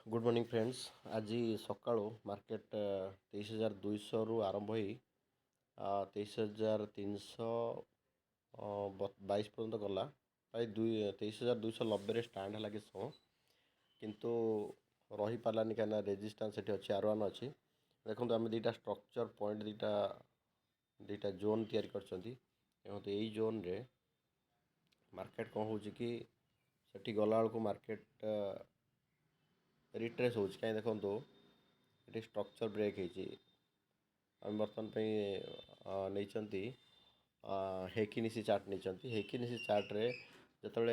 Good morning friends. आज सका market 23,200 रु आरंभ हो 23,322 पर्यंत गला प्राय 23,290 स्टार्ट है कि समय किंतु रही पारानी कहीं रेजिस्टेंस से अच्छी R1 अच्छी देखो आम दुटा स्ट्रक्चर पॉइंट दुटा जोन या जोन रे मार्केट कौन हो कि सेठी गला बेलू मार्केट रिट्रेस हो कहीं देखो ये स्ट्रक्चर ब्रेक होम बर्तमान नहीं हेकिनिसी चार्ट नहीं हेकिनिसी चार्ट रे जिते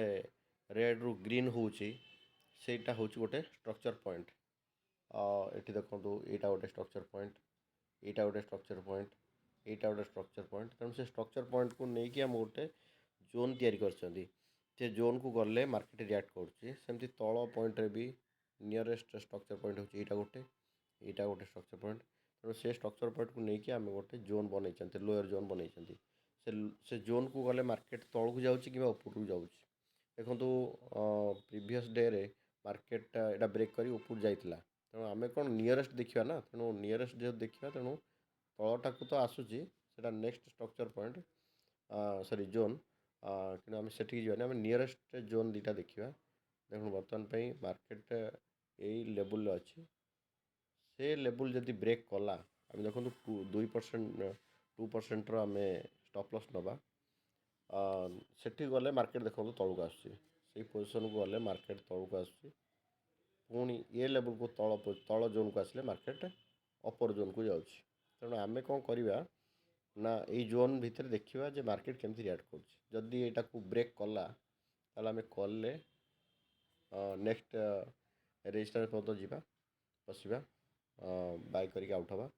रेड रु ग्रीन होटा हूँ गोटे स्ट्रक्चर पॉइंट ये देखो यहाँ गोटे स्ट्रक्चर पॉइंट यहाँ गोटे स्ट्रक्चर पॉइंट यहाँ गोटे स्ट्रक्चर पॉइंट तेणु से स्ट्रक्चर पॉइंट को लेकिन आम गोटे जोन या जोन को गले मार्केट रिएक्ट करमती तल पॉइंट रे भी नियरेस्ट स्ट्रक्चर पॉइंट होची यहाँ गोटे स्ट्रक्चर पॉइंट तेणु से स्ट्रक्चर पॉइंट को लेकिन आम गोटे जोन बनई लोअर जोन बनई से जोन को गले मार्केट तौक को जाऊँगी कि ऊपर को जाऊँ देखो प्रीवियस डे रे मार्केट यहाँ ब्रेक कर ऊपर जाइला तेणु आम कौन नियरेस्ट देखा ना तेणु नियरेस्ट जेहतु देखा तेणु तलटा को तो आसूसी से next structure point sorry zone कि आम से आम नियरेस्ट जोन दुटा देखा देखो बर्तमान मार्केट यही लेवल अच्छी से लेवल जदि ब्रेक कला आम देखो 2% आम स्टॉप लॉस नवा सेठी गले मार्केट देखो तौक आसुच्ची पोजिशन को गले मार्केट तौक आसुच्ची पुणी ये लेवल को तल जोन को आसिले मार्केट अपर जोन को जाऊँगी तेणु आम कौन करवा ना यही जोन भितर देखा जे मार्केट केमती रिएक्ट करुँची यहाँ को ब्रेक कला आम कल नेक्स्ट रेजिस्टेंस पर्यंत जावा बसवा बाय करके आउट हवा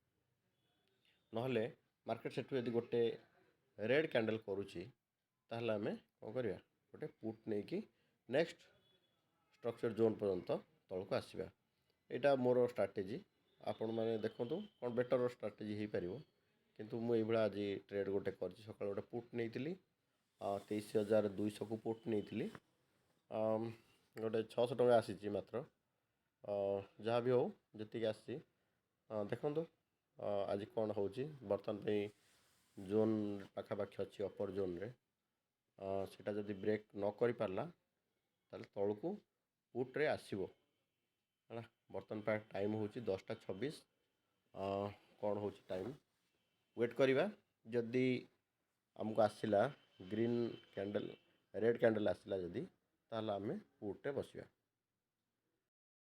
नहले मार्केट सेठू यदि गोटे रेड कैंडल करुँची ताहले आमे कौन करवा गोटे पुट नहीं कि नेक्स्ट स्ट्रक्चर जोन पर्यंत तल को आसवा यहाँ मोर स्ट्राटेजी आपण मैंने देखूँ कौन बेटर स्ट्राटेजी हो पार किंतु मुझे आज ट्रेड गोटे कर सका गोटे पुट नहीं 23,200 को पुट नहीं गोटे 600 टका आसी मात्र जहाँ भी हो जी आसी देखो आज कौन हो बर्तमान जोन पाखापाखि अच्छी अपर जोन रे सेटा जदि ब्रेक न कर पारला ताले तल को पुट रे आसीबो है बर्तमान टाइम हूँ 10:26 कौन हो टाइम वेट करवा जदि आमको आसला ग्रीन कैंडल रेड कैंडल आसला जदि ताहले आमे पुट रे बसवा।